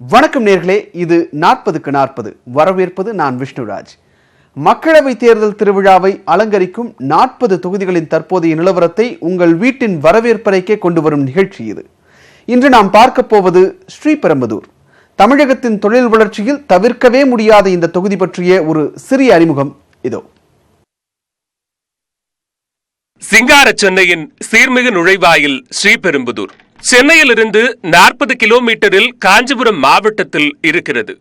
வணக்கம் நேர்களே, இது 40க்கு 40 வரவேற்பது நான் விஷ்ணுராஜ். மக்களவை தேர்தல் திருவிழாவை அலங்கரிக்கும் 40 தொகுதிகளின் தற்போதைய நிலவரத்தை உங்கள் வீட்டின் வரவேற்பறைக்கே கொண்டு வரும் நிகழ்ச்சி இது. இன்று நாம் பார்க்க போவது ஸ்ரீபெரும்புதூர். தமிழகத்தின் தொழில் வளர்ச்சியில் தவிர்க்கவே முடியாத இந்த தொகுதி பற்றிய ஒரு சிறிய அறிமுகம் இதோ. சிங்கார சென்னையின் சீர்மிகு நுழைவாயில் ஸ்ரீபெரும்புதூர். சென்னையிலிருந்து 40 கிலோமீட்டரில் காஞ்சிபுரம் மாவட்டத்தில் இருக்கிறது.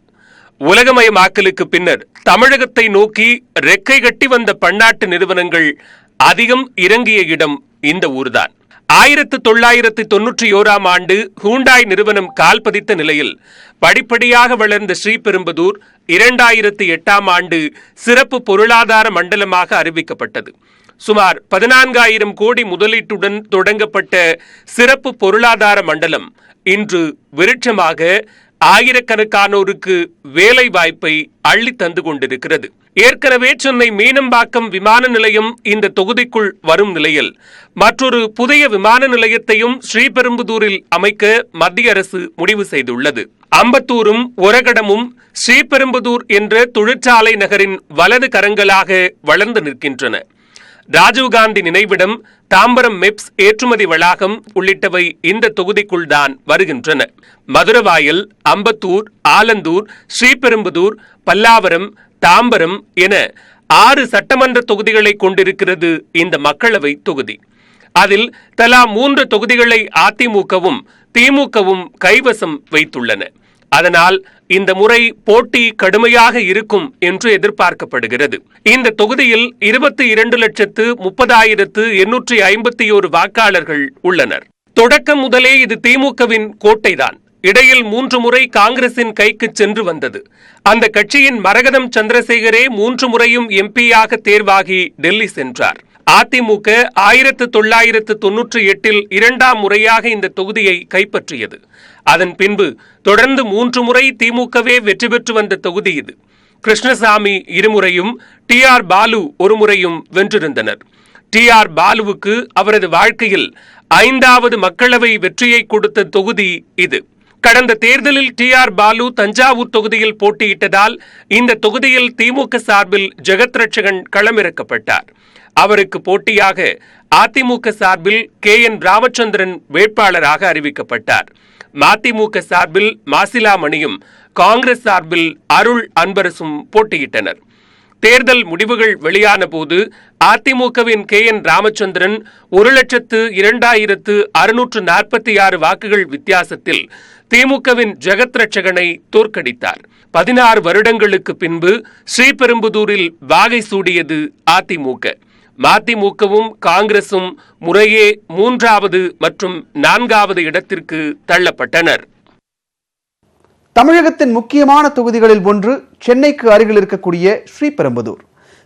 உலகமயமாக்கலுக்கு பின்னர் தமிழகத்தை நோக்கி ரெக்கை கட்டி வந்த பன்னாட்டு நிறுவனங்கள் அதிகம் இறங்கிய இடம் இந்த ஊர்தான். 1991 ஆண்டு ஹூண்டாய் நிறுவனம் கால் பதித்த நிலையில் படிப்படியாக வளர்ந்த ஸ்ரீபெரும்புதூர் 2008 ஆண்டு சிறப்பு பொருளாதார மண்டலமாக அறிவிக்கப்பட்டது. சுமார் 14,000 கோடி முதலீட்டுடன் தொடங்கப்பட்ட சிறப்பு பொருளாதார மண்டலம் இன்று விருட்சமாக ஆயிரக்கணக்கானோருக்கு வேலை வாய்ப்பை அள்ளி தந்து கொண்டிருக்கிறது. ஏற்கனவே சென்னை மீனம்பாக்கம் விமான நிலையம் இந்த தொகுதிக்குள் வரும் நிலையில் மற்றொரு புதிய விமான நிலையத்தையும் ஸ்ரீபெரும்புதூரில் அமைக்க மத்திய அரசு முடிவு செய்துள்ளது. அம்பத்தூரும் ஒரகடமும் ஸ்ரீபெரும்புதூர் என்ற தொழிற்சாலை நகரின் வலது கரங்களாக வளர்ந்து நிற்கின்றன. ராஜீவ்காந்தி நினைவிடம், தாம்பரம் மெப்ஸ் ஏற்றுமதி வளாகம் உள்ளிட்டவை இந்த தொகுதிக்குள் தான் வருகின்றன. மதுரவாயல், அம்பத்தூர், ஆலந்தூர், ஸ்ரீபெரும்புதூர், பல்லாவரம், தாம்பரம் என 6 சட்டமன்ற தொகுதிகளை கொண்டிருக்கிறது இந்த மக்களவை தொகுதி. அதில் தலா 3 தொகுதிகளை அதிமுகவும் திமுகவும் கைவசம் வைத்துள்ளன. அதனால் இந்த முறை போட்டி கடுமையாக இருக்கும் என்று எதிர்பார்க்கப்படுகிறது. இந்த தொகுதியில் 22,30,851 வாக்காளர்கள் உள்ளனர். தொடக்கம் முதலே இது திமுகவின் கோட்டைதான். இடையில் 3 முறை காங்கிரசின் கைக்கு சென்று வந்தது. அந்த கட்சியின் மரகதம் சந்திரசேகரே 3 முறையும் எம்பியாக தேர்வாகி டெல்லி சென்றார். அதிமுக 1998 2ஆம் முறையாக இந்த தொகுதியை கைப்பற்றியது. அதன் பின்பு தொடர்ந்து 3 முறை திமுகவே வெற்றி பெற்று வந்த தொகுதி இது. கிருஷ்ணசாமி 2 முறையும் TR பாலு 1 முறையும் வென்றிருந்தனர். TR பாலுவுக்கு அவரது வாழ்க்கையில் 5வது மக்களவை வெற்றியை கொடுத்த தொகுதி இது. கடந்த தேர்தலில் TR பாலு தஞ்சாவூர் தொகுதியில் போட்டியிட்டதால் இந்த தொகுதியில் திமுக சார்பில் ஜெகத் ரட்சகன் களமிறக்கப்பட்டார். அவருக்கு போட்டியாக அதிமுக சார்பில் KN ராமச்சந்திரன் வேட்பாளராக அறிவிக்கப்பட்டார். மதிமுக சார்பில் மாசிலாமணியும் காங்கிரஸ் சார்பில் அருள் அன்பரசும் போட்டியிட்டனர். தேர்தல் முடிவுகள் வெளியான போது அதிமுகவின் KN ராமச்சந்திரன் 1,02,646 வாக்குகள் வித்தியாசத்தில் திமுகவின் ஜெகத் ரட்சகனை தோற்கடித்தார். 16 வருடங்களுக்கு பின்பு ஸ்ரீபெரும்புதூரில் வாகை சூடியது அதிமுக. மதிமுகவும் காங்கிரசும் முறையே 3வது மற்றும் 4வது இடத்திற்கு தள்ளப்பட்டனர். தமிழகத்தின் முக்கியமான தொகுதிகளில் ஒன்று சென்னைக்கு அருகில் இருக்கக்கூடிய ஸ்ரீபெரும்புதூர்.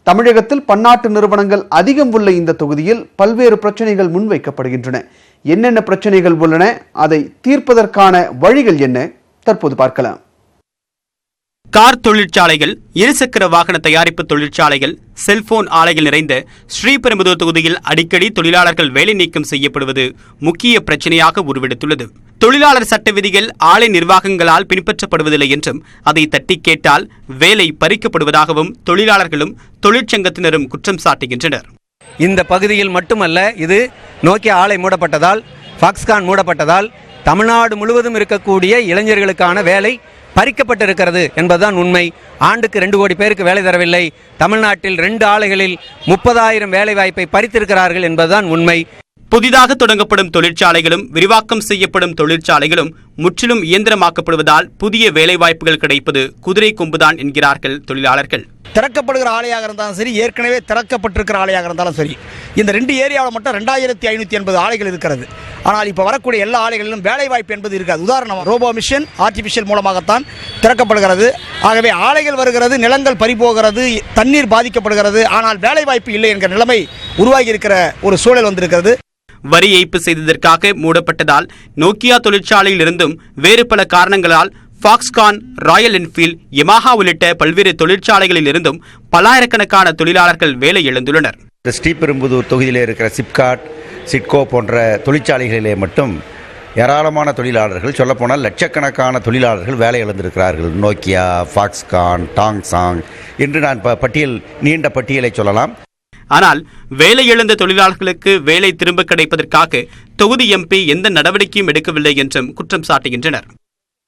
தமிழகத்தில் பன்னாட்டு நிறுவனங்கள் அதிகம் உள்ள இந்த தொகுதியில் பல்வேறு பிரச்சனைகள் முன்வைக்கப்படுகின்றன. என்னென்ன பிரச்சனைகள் உள்ளன, அதை தீர்ப்பதற்கான வழிகள் என்ன, தற்போது பார்க்கலாம். கார் தொழிற்சாலைகள், இருசக்கர வாகன தயாரிப்பு தொழிற்சாலைகள், செல்போன் ஆலைகள் நிறைந்த ஸ்ரீபெரும்புதூர் தொகுதியில் அடிக்கடி தொழிலாளர்கள் வேலை நீக்கம் செய்யப்படுவது முக்கிய பிரச்சனையாக உருவெடுத்துள்ளது. தொழிலாளர் சட்ட விதிகள் ஆலை நிர்வாகங்களால் பின்பற்றப்படுவதில்லை என்றும் அதை தட்டி கேட்டால் வேலை பறிக்கப்படுவதாகவும் தொழிலாளர்களும் தொழிற்சங்கத்தினரும் குற்றம் சாட்டுகின்றனர். இந்த பகுதியில் மட்டுமல்ல, இது நோக்கியா ஆலை மூடப்பட்டதால், ஃபாக்ஸ்கான் மூடப்பட்டதால் தமிழ்நாடு முழுவதும் இருக்கக்கூடிய இளைஞர்களுக்கான வேலை பறிக்கப்பட்டிருக்கிறது என்பதுதான் உண்மை. ஆண்டுக்கு 2 கோடி பேருக்கு வேலை தரவில்லை. தமிழ்நாட்டில் 2 ஆலைகளில் 30,000 வேலை வாய்ப்பை பறித்திருக்கிறார்கள் என்பதுதான் உண்மை. புதிதாக தொடங்கப்படும் தொழிற்சாலைகளும் விரிவாக்கம் செய்யப்படும் தொழிற்சாலைகளும் முற்றிலும் இயந்திரமாக்கப்படுவதால் புதிய வேலைவாய்ப்புகள் கிடைப்பது குதிரை கொம்புதான் என்கிறார்கள் தொழிலாளர்கள். திறக்கப்படுகிற ஆலையாக இருந்தாலும் சரி, ஏற்கனவே திறக்கப்பட்டிருக்கிற ஆலையாக இருந்தாலும் சரி, இந்த 2 ஏரியாவில் மட்டும் 2,580 ஆலைகள் இருக்கிறது. ஆனால் இப்போ வரக்கூடிய எல்லா ஆலைகளிலும் வேலைவாய்ப்பு என்பது இருக்காது. உதாரணம், ரோபோ மிஷின், ஆர்டிஃபிஷியல் மூலமாகத்தான் திறக்கப்படுகிறது. ஆகவே ஆலைகள் வருகிறது, நிலங்கள் பறிபோகிறது, தண்ணீர் பாதிக்கப்படுகிறது. ஆனால் வேலைவாய்ப்பு இல்லை என்கிற நிலைமை உருவாகி இருக்கிற ஒரு சூழல் வந்திருக்கிறது. வரி ஏய்ப்பு செய்ததற்காக மூடப்பட்டதால் நோக்கியா தொழிற்சாலையில் இருந்தும் வேறு பல காரணங்களால் ஃபாக்ஸ்கான், ராயல் என்ஃபீல்ட், யமஹா உள்ளிட்ட பல்வேறு தொழிற்சாலைகளில் இருந்தும் பல்லாயிரக்கணக்கான தொழிலாளர்கள் வேலை இழந்துள்ளனர். ஸ்ரீபெரும்புதூர் தொகுதியில் இருக்கிற சிப்காட், சிட்கோ போன்ற தொழிற்சாலைகளிலே மட்டும் ஏராளமான தொழிலாளர்கள், சொல்லப்போனால் லட்சக்கணக்கான தொழிலாளர்கள் வேலை இழந்திருக்கிறார்கள். நோக்கியா, ஃபாக்ஸ்கான், டாங்சாங் என்று நான் நீண்ட பட்டியலை சொல்லலாம். ஆனால் வேலை இழந்த தொழிலாளர்களுக்கு வேலை திரும்ப கிடைப்பதற்காக தொகுதி எம்பி எந்த நடவடிக்கையும் எடுக்கவில்லை என்றும் குற்றம் சாட்டுகின்றனர்.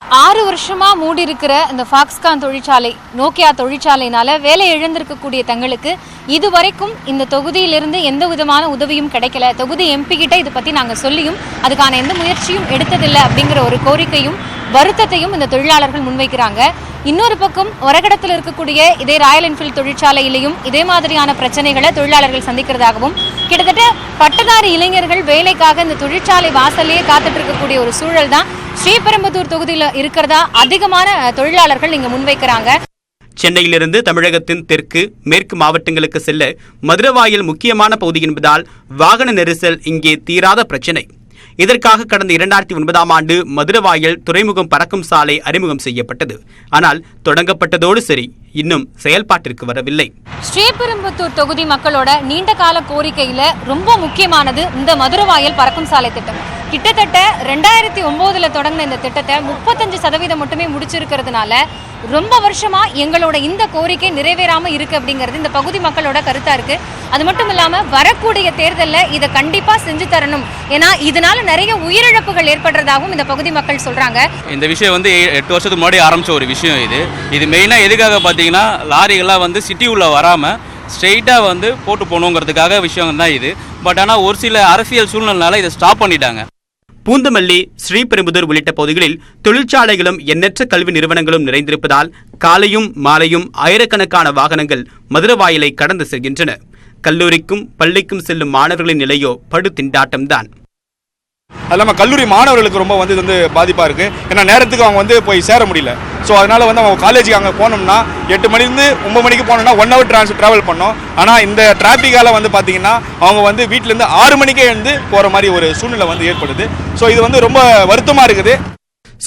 6 வருஷமா மூடி இருக்கிற இந்த ஃபாக்ஸ்கான் தொழிற்சாலை, நோக்கியா தொழிற்சாலையினால வேலை இழந்திருக்கக்கூடிய தங்களுக்கு இதுவரைக்கும் இந்த தொகுதியிலிருந்து எந்த விதமான உதவியும் கிடைக்கல. தொகுதி எம்பி கிட்ட இதை பத்தி நாங்க சொல்லியும் அதுக்கான எந்த முயற்சியும் எடுத்ததில்லை அப்படிங்கிற ஒரு கோரிக்கையும் வருத்தத்தையும் இந்த தொழிலாளர்கள் முன்வைக்கிறாங்க. இன்னொரு பக்கம் ஒரகடத்தில் இருக்கக்கூடிய இதே ராயல் என்ஃபீல்டு தொழிற்சாலையிலையும் இதே மாதிரியான பிரச்சனைகளை தொழிலாளர்கள் சந்திக்கிறதாகவும், கிட்டத்தட்ட பட்டதாரி இளைஞர்கள் வேலைக்காக இந்த தொழிற்சாலை வாசலையே காத்துட்டு இருக்கக்கூடிய ஒரு சூழல் தான் ஸ்ரீபெரும்புதூர் தொகுதியில் இருக்கிறதா அதிகமான தொழிலாளர்கள் இங்க முன்வைக்கிறாங்க. சென்னையிலிருந்து தமிழகத்தின் தெற்கு மேற்கு மாவட்டங்களுக்கு செல்ல மதுரவாயல் முக்கியமான பகுதி என்பதால் வாகன நெரிசல் இங்கே தீராத பிரச்சினை. இதற்காக கடந்த 2009ஆம் ஆண்டு மதுரவாயல் துறைமுகம் பறக்கும் சாலை அறிமுகம் செய்யப்பட்டது. ஆனால் தொடங்கப்பட்டதோடு சரி, இன்னும் செயல்பாட்டிற்கு வரவில்லை. ஸ்ரீபெரும்புத்தூர் தொகுதி மக்களோட நீண்ட கால கோரிக்கையில ரொம்ப முக்கியமானது இந்த மதுரவாயல் பறக்கும் சாலை திட்டம். கிட்டத்தட்ட 2009 தொடங்கின இந்த திட்டத்தை 35% மட்டுமே முடிச்சிருக்கிறதுனால ரொம்ப வருஷமா எங்களோட இந்த கோரிக்கை நிறைவேறாம இருக்கு அப்படிங்கிறது இந்த பகுதி மக்களோட கருத்தா இருக்கு. அது மட்டும் இல்லாம வரக்கூடிய தேர்தலில் இதை கண்டிப்பா செஞ்சு தரணும், ஏன்னா இதனால நிறைய உயிரிழப்புகள் ஏற்படுறதாகவும் இந்த பகுதி மக்கள் சொல்றாங்க. இந்த விஷயம் 8 வருஷத்துக்கு முன்னாடி ஆரம்பிச்ச ஒரு விஷயம். இது மெயினா எதுக்காக பார்த்தீங்கன்னா, லாரிகள்லாம் சிட்டி உள்ள வராம ஸ்ட்ரெயிட்டா போட்டு போகணுங்கிறதுக்காக விஷயம் தான் இது. பட் ஆனால் ஒரு சில அரசியல் சூழ்நிலைனால இதை ஸ்டாப் பண்ணிட்டாங்க. பூந்தமல்லி, ஸ்ரீபெரும்புதூர் உள்ளிட்ட பகுதிகளில் தொழிற்சாலைகளும் எண்ணற்ற கல்வி நிறுவனங்களும் நிறைந்திருப்பதால் காலையும் மாலையும் ஆயிரக்கணக்கான வாகனங்கள் மதுரவாயலை கடந்து செல்கின்றன. கல்லூரிக்கும் பள்ளிக்கும் செல்லும் மாணவர்களின் நிலையோ படு திண்டாட்டம்தான். அது இல்லாமல் கல்லூரி மாணவர்களுக்கு ரொம்ப இது பாதிப்பாக இருக்குது. ஏன்னா நேரத்துக்கு அவங்க போய் சேர முடியல. ஸோ அதனால் அவங்க காலேஜுக்கு அங்கே போனோம்னா 8 மணிலேருந்து 9 மணிக்கு போனோம்னா 1 hour ட்ராவல் பண்ணோம். ஆனால் இந்த டிராஃபிக்கால் பார்த்தீங்கன்னா அவங்க வீட்டிலேருந்து 6 மணிக்கே போகிற மாதிரி ஒரு சூழ்நிலை ஏற்படுது. ஸோ இது ரொம்ப வருத்தமாக இருக்குது.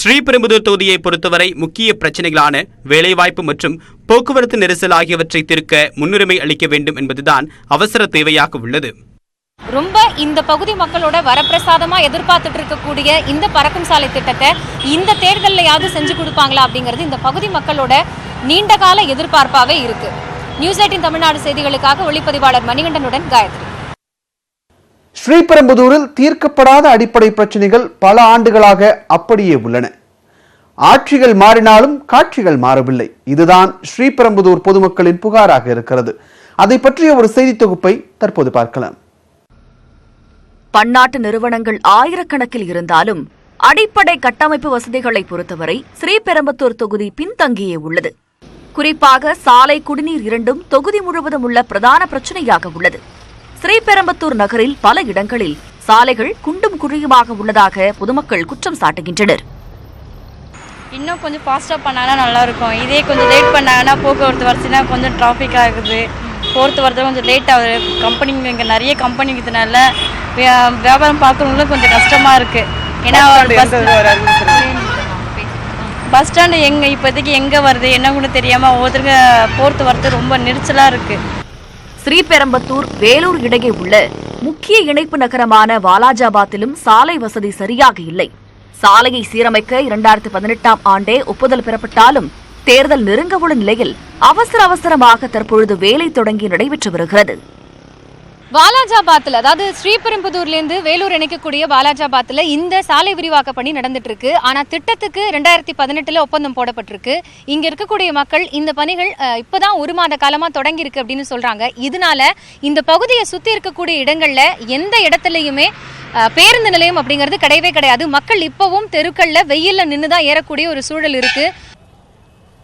ஸ்ரீபெரும்புதூர் தொகுதியை பொறுத்தவரை முக்கிய பிரச்சனைகளான வேலைவாய்ப்பு மற்றும் போக்குவரத்து நெரிசல் ஆகியவற்றை தீர்க்க முன்னுரிமை அளிக்க வேண்டும் என்பதுதான் அவசர தேவையாக உள்ளது. ரொம்ப இந்த பகுதி மக்களோட வரப்பிரசாதமா எதிர்பார்த்துட்டு இருக்கக்கூடிய இந்த பறக்கும் சாலை திட்டத்தை இந்த தேர்தலையாவது செஞ்சு கொடுப்பாங்களா அப்படிங்கிறது இந்த பகுதி மக்களோட நீண்ட கால எதிர்பார்ப்பாவே இருக்கு. நியூஸ் 18 தமிழ்நாடு செய்திகளுக்காக ஒளிப்பதிவாளர் மணிகண்டனுடன் காயத்ரி. ஸ்ரீபெரும்புதூரில் தீர்க்கப்படாத அடிப்படை பிரச்சனைகள் பல ஆண்டுகளாக அப்படியே உள்ளன. ஆட்சிகள் மாறினாலும் காட்சிகள் மாறவில்லை. இதுதான் ஸ்ரீபெரும்புதூர் பொதுமக்களின் புகாராக இருக்கிறது. அதை பற்றிய ஒரு செய்தி தொகுப்பை தற்போது பார்க்கலாம். பன்னாட்டு நிறுவனங்கள் ஆயிரக்கணக்கில் இருந்தாலும் அடிப்படை கட்டமைப்பு வசதிகளை பொறுத்தவரை ஸ்ரீபெரும்புதூர் தொகுதி பின்தங்கியே உள்ளது. குறிப்பாக சாலை, குடிநீர் இரண்டும் தொகுதி முழுவதும் உள்ள பிரதான பிரச்சினையாக உள்ளது. ஸ்ரீபெரும்புதூர் நகரில் பல இடங்களில் சாலைகள் குண்டும் குழியுமாக உள்ளதாக பொதுமக்கள் குற்றம் சாட்டுகின்றனர். இன்னும் கொஞ்சம் ஃபாஸ்ட்டாக பண்ணாங்கன்னா நல்லா இருக்கும். இதே கொஞ்சம் லேட் பண்ணாங்கன்னா போக்குவரத்து வரிசைனா கொஞ்சம் டிராஃபிக் ஆகுது. போகிறது வரது கொஞ்சம் லேட் ஆகுது. கம்பெனிங்க இங்கே நிறைய கம்பெனி இருக்கிறதுனால வியாபாரம் பார்க்கறவங்களும் கொஞ்சம் கஷ்டமாக இருக்குது. ஏன்னா பஸ் ஸ்டாண்டு இப்போதைக்கு எங்கே வருது என்ன கூட தெரியாமல் ஒவ்வொருத்தருக்கு போகிறது வரது ரொம்ப நெரிச்சலாக இருக்குது. ஸ்ரீபெரும்புதூர், வேலூர் இடையே உள்ள முக்கிய இணைப்பு நகரமான வாலாஜாபாத்திலும் சாலை வசதி சரியாக இல்லை. சாலையை சீரமைக்க 2018ஆம் ஆண்டே ஒப்புதல் பெறப்பட்டாலும் தேர்தல் நெருங்கவுள்ள நிலையில் அவசரமாக தற்பொழுது வேலை தொடங்கி நடைபெற்று வருகிறது. வாலாஜாபாத்தில், அதாவது ஸ்ரீபெரும்புதூர்லேருந்து வேலூர் இணைக்கக்கூடிய வாலாஜாபாத்தில் இந்த சாலை விரிவாக்க பணி நடந்துட்டு இருக்கு. ஆனால் திட்டத்துக்கு 2018 ஒப்பந்தம் போடப்பட்டிருக்கு. இங்க இருக்கக்கூடிய மக்கள் இந்த பணிகள் இப்போதான் 1 மாத காலமா தொடங்கி இருக்கு அப்படின்னு சொல்றாங்க. இதனால இந்த பகுதியை சுத்தி இருக்கக்கூடிய இடங்கள்ல எந்த இடத்துலையுமே பேருந்து நிலையம் அப்படிங்கிறது கிடையவே கிடையாது. மக்கள் இப்பவும் தெருக்கள்ல வெயில்ல நின்றுதான் ஏறக்கூடிய ஒரு சூழல் இருக்கு.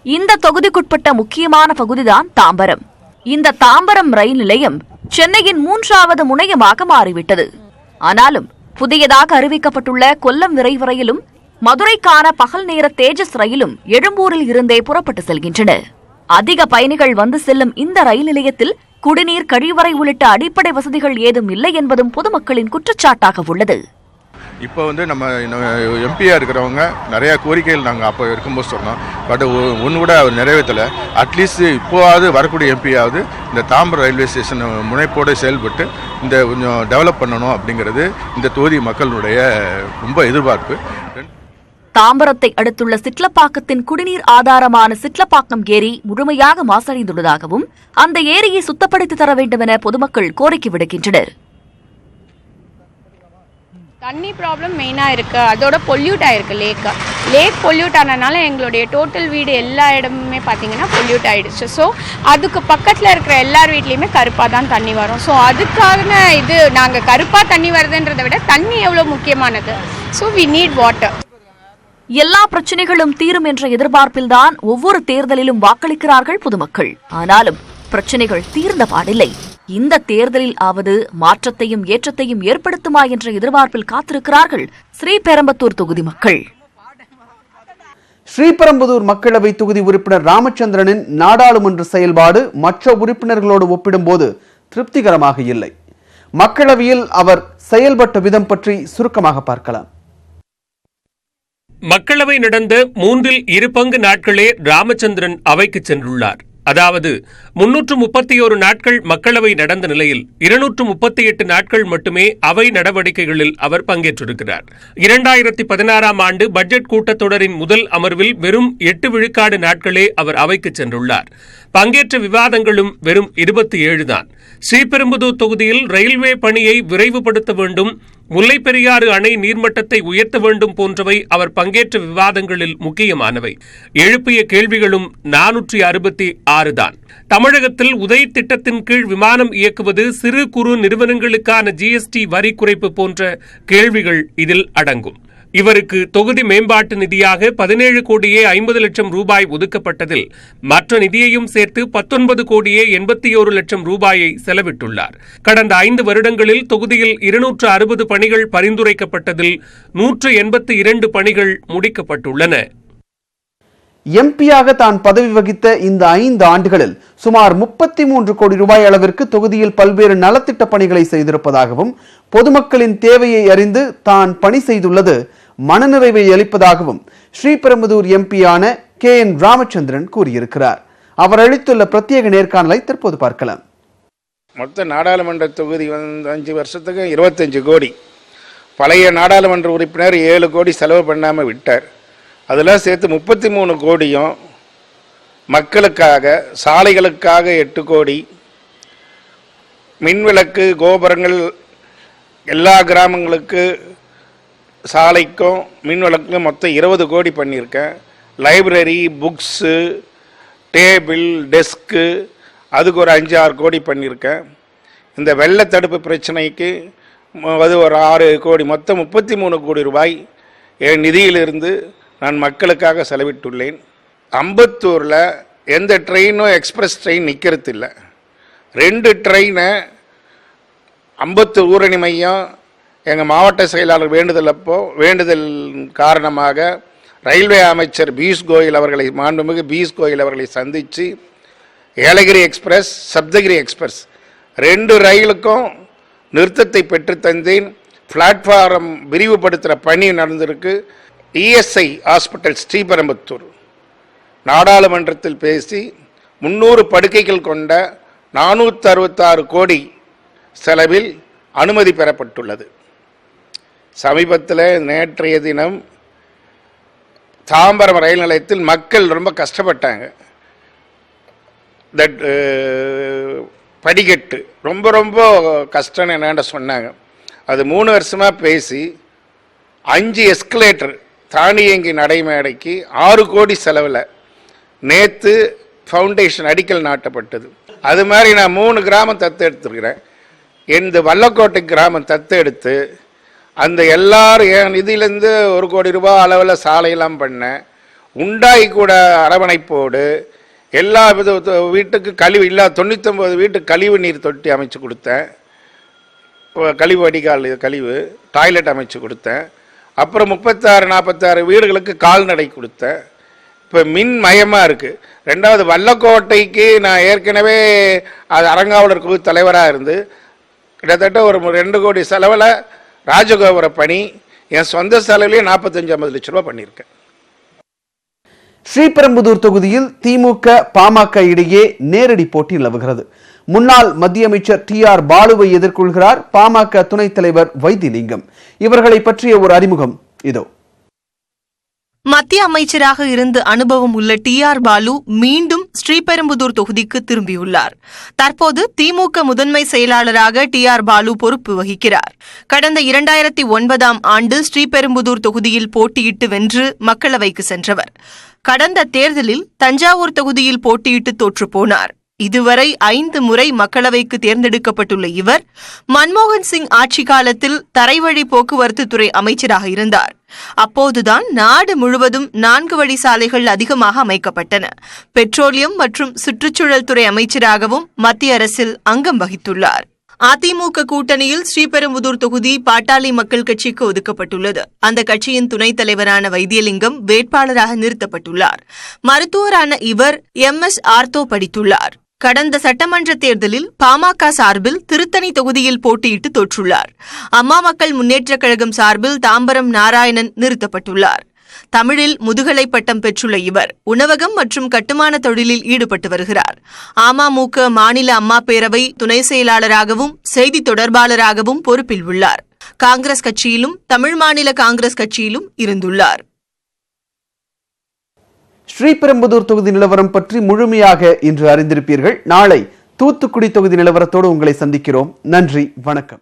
இந்த தொகுதிக்குட்பட்ட முக்கியமான பகுதிதான் தாம்பரம். இந்த தாம்பரம் ரயில் நிலையம் சென்னையின் 3வது முனையமாக மாறிவிட்டது. ஆனாலும் புதியதாக அறிவிக்கப்பட்டுள்ள கொல்லம் விரைவு ரயிலும் மதுரைக்கான பகல் நேர தேஜஸ் ரயிலும் எழும்பூரில் இருந்தே புறப்பட்டு செல்கின்றன. அதிக பயணிகள் வந்து செல்லும் இந்த ரயில் நிலையத்தில் குடிநீர், கழிவறை உள்ளிட்ட அடிப்படை வசதிகள் ஏதும் இல்லை என்பதும் பொதுமக்களின் குற்றச்சாட்டாக உள்ளது. இப்போ வந்து நம்ம எம்பியாக இருக்கிறவங்க நிறையா கோரிக்கைகள் நாங்கள் அப்போ இருக்கும்போது சொன்னோம். பட் ஒன்று கூட அவர் நிறைவேற்றலை. அட்லீஸ்ட் இப்போவாவது வரக்கூடிய எம்பியாவது இந்த தாம்பரம் ரயில்வே ஸ்டேஷன் முனைப்போடு செயல்பட்டு இந்த கொஞ்சம் டெவலப் பண்ணணும் அப்படிங்கிறது இந்த தொகுதி மக்களுடைய ரொம்ப எதிர்பார்ப்பு. தாம்பரத்தை அடுத்துள்ள சிட்லப்பாக்கத்தின் குடிநீர் ஆதாரமான சிட்லப்பாக்கம் ஏரி முழுமையாக மாசடைந்துள்ளதாகவும் அந்த ஏரியை சுத்தப்படுத்தி தர வேண்டும் என பொதுமக்கள் கோரிக்கை விடுக்கின்றனர். தண்ணி ப்ராப்ளம் மெயினாக இருக்குது. அதோட பொல்யூட் ஆகிருக்கு லேக் பொல்யூட் ஆனதுனால எங்களுடைய டோட்டல் வீடு எல்லா இடமுமே பார்த்தீங்கன்னா பொல்யூட் ஆகிடுச்சு. ஸோ அதுக்கு பக்கத்தில் இருக்கிற எல்லார் வீட்லேயுமே கருப்பாக தான் தண்ணி வரும். ஸோ அதுக்கான இது நாங்கள் கருப்பாக தண்ணி வருதுன்றதை விட தண்ணி எவ்வளோ முக்கியமானது. So we need water. எல்லா பிரச்சனைகளும் தீரும் என்ற எதிர்பார்ப்பில்தான் ஒவ்வொரு தேர்தலிலும் வாக்களிக்கிறார்கள் பொதுமக்கள். ஆனாலும் பிரச்சனைகள் தீர்ந்த பாடில்லை. இந்த தேர்தலில் ஆவது மாற்றத்தையும் ஏற்றத்தையும் ஏற்படுத்துமா என்ற எதிர்பார்ப்பில் காத்திருக்கிறார்கள் ஸ்ரீபெரும்புதூர் தொகுதி மக்கள். ஸ்ரீபெரும்புதூர் மக்களவை தொகுதி உறுப்பினர் ராமச்சந்திரனின் நாடாளுமன்ற செயல்பாடு மற்ற உறுப்பினர்களோடு ஒப்பிடும்போது திருப்திகரமாக இல்லை. மக்களவையில் அவர் செயல்பட்ட விதம் பற்றி சுருக்கமாக பார்க்கலாம். மக்களவை நடந்த 2/3 நாட்களே ராமச்சந்திரன் அவைக்கு சென்றுள்ளார். அதாவது 331 நாட்கள் மக்களவை நடந்த நிலையில் 238 நாட்கள் மட்டுமே அவை நடவடிக்கைகளில் அவர் பங்கேற்றிருக்கிறார். 2016ஆம் ஆண்டு பட்ஜெட் கூட்டத்தொடரின் முதல் அமர்வில் வெறும் 8 விழுக்காடு நாட்களே அவர் அவைக்கு சென்றுள்ளார். பங்கேற்ற விவாதங்களும் வெறும் 27 தான். ஸ்ரீபெரும்புதூர் தொகுதியில் ரயில்வே பணியை விரைவுபடுத்த வேண்டும், முல்லைப்பெரியாறு அணை நீர்மட்டத்தை உயர்த்த வேண்டும் போன்றவை அவர் பங்கேற்ற விவாதங்களில் முக்கியமானவை. எழுப்பிய கேள்விகளும் 466 தான். தமிழகத்தில் உதய் திட்டத்தின் கீழ் விமானம் இயக்குவது, சிறு குறு நிறுவனங்களுக்கான ஜிஎஸ்டி வரி குறைப்பு போன்ற கேள்விகள் இதில் அடங்கும். இவருக்கு தொகுதி மேம்பாட்டு நிதியாக 17 கோடியே 50 லட்சம் ரூபாய் ஒதுக்கப்பட்டதில் மற்ற நிதியையும் சேர்த்து 19 கோடியே 81 லட்சம் ரூபாயை செலவிட்டுள்ளார். கடந்த 5 வருடங்களில் தொகுதியில் 260 பணிகள் பரிந்துரைக்கப்பட்டதில் 182 பணிகள் முடிக்கப்பட்டுள்ளன. எம்பியாக தான் பதவி வகித்த இந்த 5 ஆண்டுகளில் சுமார் 33 கோடி ரூபாய் அளவிற்கு தொகுதியில் பல்வேறு நலத்திட்ட பணிகளை செய்திருப்பதாகவும் பொதுமக்களின் தேவையை அறிந்து தான் பணி செய்துள்ளது மனநிறைவை அளிப்பதாகவும் ஸ்ரீபெரும்புதூர் எம்பியான KN ராமச்சந்திரன் கூறியிருக்கிறார். அவர் அளித்துள்ள பிரத்யேக நேர்காணலை தற்போது பார்க்கலாம். மொத்த நாடாளுமன்ற தொகுதி 5 வருஷத்துக்கு 25 கோடி. பழைய நாடாளுமன்ற உறுப்பினர் 7 கோடி செலவு பண்ணாமல் விட்டார். அதெல்லாம் சேர்த்து 33 கோடியும் மக்களுக்காக, சாலைகளுக்காக 8 கோடி, மின்விளக்கு கோபுரங்கள் எல்லா கிராமங்களுக்கு சாலைக்கும் மின்விளக்கும் மொத்தம் 20 கோடி பண்ணியிருக்கேன். லைப்ரரி, புக்ஸு, டேபிள், டெஸ்க்கு அதுக்கு ஒரு 5-6 கோடி பண்ணியிருக்கேன். இந்த வெள்ள தடுப்பு பிரச்சனைக்கு அது ஒரு 6 கோடி, மொத்தம் 33 கோடி ரூபாய் என் நிதியிலிருந்து நான் மக்களுக்காக செலவிட்டுள்ளேன். அம்பத்தூரில் எந்த ட்ரெயினும் எக்ஸ்பிரஸ் ட்ரெயின் நிற்கிறது இல்லை. 2 ட்ரெயினை அம்பத்தூர் ஊரணி மையம் எங்கள் மாவட்ட செயலாளர் வேண்டுதல் காரணமாக ரயில்வே அமைச்சர் பியூஷ் கோயல் அவர்களை, மாண்புமிகு பியூஷ் கோயல் அவர்களை சந்தித்து ஏலகிரி எக்ஸ்பிரஸ், சப்தகிரி எக்ஸ்பிரஸ் 2 ரயிலுக்கும் நிறுத்தத்தை பெற்று தந்தேன். பிளாட்ஃபாரம் விரிவுபடுத்துகிற பணி நடந்திருக்கு. இஎஸ்ஐ ஹாஸ்பிட்டல் ஸ்ரீபெரும்புத்தூர் நாடாளுமன்றத்தில் பேசி 300 படுக்கைகள் கொண்ட 466 கோடி செலவில் அனுமதி பெறப்பட்டுள்ளது. சமீபத்தில் நேற்றைய தினம் தாம்பரம் ரயில் நிலையத்தில் மக்கள் ரொம்ப கஷ்டப்பட்டாங்க. தட் படிக்கட்டு ரொம்ப ரொம்ப கஷ்டம்னு என்னாண்ட சொன்னாங்க. அது 3 வருஷமாக பேசி 5 எஸ்கலேட்டர் தானியங்கி நடைமேடைக்கு 6 கோடி செலவில் நேற்று ஃபவுண்டேஷன் அடிக்கல் நாட்டப்பட்டது. அது மாதிரி நான் 3 கிராமம் தத்தெடுத்துருக்கிறேன். இந்த வல்லக்கோட்டை கிராமம் தத்தெடுத்து அந்த எல்லாரும் என் நிதியிலேருந்து 1 கோடி ரூபாய் அளவில் சாலையெல்லாம் பண்ணேன். உண்டாய் கூட அரவணைப்போடு எல்லா வீட்டுக்கு கழிவு இல்லாத 99 வீட்டுக்கு கழிவு நீர் தொட்டி அமைச்சு கொடுத்தேன். கழிவு வடிகால் கழிவு டாய்லெட் அமைச்சு கொடுத்தேன். அப்புறம் 36-46 வீடுகளுக்கு கால்நடை கொடுத்தேன். இப்போ மின் மயமாக இருக்குது. 2வது வல்லக்கோட்டைக்கு நான் ஏற்கனவே அது அறங்காவலர் குழு தலைவராக இருந்து கிட்டத்தட்ட ஒரு 2 கோடி செலவில் ராஜகோபுர பணி, என் சொந்த செலவிலேயே 45-50 லட்ச ரூபா பண்ணியிருக்கேன். ஸ்ரீபெரும்புதூர் தொகுதியில் திமுக பாமக இடையே நேரடி போட்டி நிலவுகிறது. முன்னாள் மத்திய அமைச்சர் TR பாலுவை எதிர்கொள்கிறார் பாமக துணைத் தலைவர் வைத்திலிங்கம். இவர்களை பற்றிய ஒரு அறிமுகம் இதோ. மத்திய அமைச்சராக இருந்து அனுபவம் உள்ள TR பாலு மீண்டும் ஸ்ரீபெரும்புதூர் தொகுதிக்கு திரும்பியுள்ளார். தற்போது திமுக முதன்மை செயலாளராக TR பாலு பொறுப்பு வகிக்கிறார். கடந்த 2009ஆம் ஆண்டு ஸ்ரீபெரும்புதூர் தொகுதியில் போட்டியிட்டு வென்று மக்களவைக்கு சென்றவர். கடந்த தேர்தலில் தஞ்சாவூர் தொகுதியில் போட்டியிட்டு தோற்றுப்போனார். இதுவரை 5 முறை மக்களவைக்கு தேர்ந்தெடுக்கப்பட்டுள்ள இவர் மன்மோகன் சிங் ஆட்சி காலத்தில் தரைவழி போக்குவரத்து துறை அமைச்சராக இருந்தார். அப்போதுதான் நாடு முழுவதும் 4 வழி சாலைகள் அதிகமாக அமைக்கப்பட்டன. பெட்ரோலியம் மற்றும் சுற்றுச்சூழல் துறை அமைச்சராகவும் மத்திய அரசில் அங்கம் வகித்துள்ளார். அதிமுக கூட்டணியில் ஸ்ரீபெரும்புதூர் தொகுதி பாட்டாளி மக்கள் கட்சிக்கு ஒதுக்கப்பட்டுள்ளது. அந்த கட்சியின் துணைத் தலைவரான வைத்தியலிங்கம் வேட்பாளராக நிறுத்தப்பட்டுள்ளார். மருத்துவரான இவர் MS ஆர்த்தோ படித்துள்ளார். கடந்த சட்டமன்ற தேர்தலில் பாமக சார்பில் திருத்தணி தொகுதியில் போட்டியிட்டு தோற்றுள்ளார். அம்மா மக்கள் முன்னேற்றக் கழகம் சார்பில் தாம்பரம் நாராயணன் நிறுத்தப்பட்டுள்ளார். தமிழில் முதுகலை பட்டம் பெற்றுள்ள இவர் உணவகம் மற்றும் கட்டுமான தொழிலில் ஈடுபட்டு வருகிறார். அமமுக மாநில அம்மா பேரவை துணை செயலாளராகவும் செய்தி தொடர்பாளராகவும் பொறுப்பில் உள்ளார். காங்கிரஸ் கட்சியிலும் தமிழ் மாநில காங்கிரஸ் கட்சியிலும் இருந்துள்ளார். ஸ்ரீபெரும்புதூர் தொகுதி நிலவரம் பற்றி முழுமையாக இன்று அறிந்திருப்பீர்கள். நாளை தூத்துக்குடி தொகுதி நிலவரத்தோடு உங்களை சந்திக்கிறோம். நன்றி, வணக்கம்.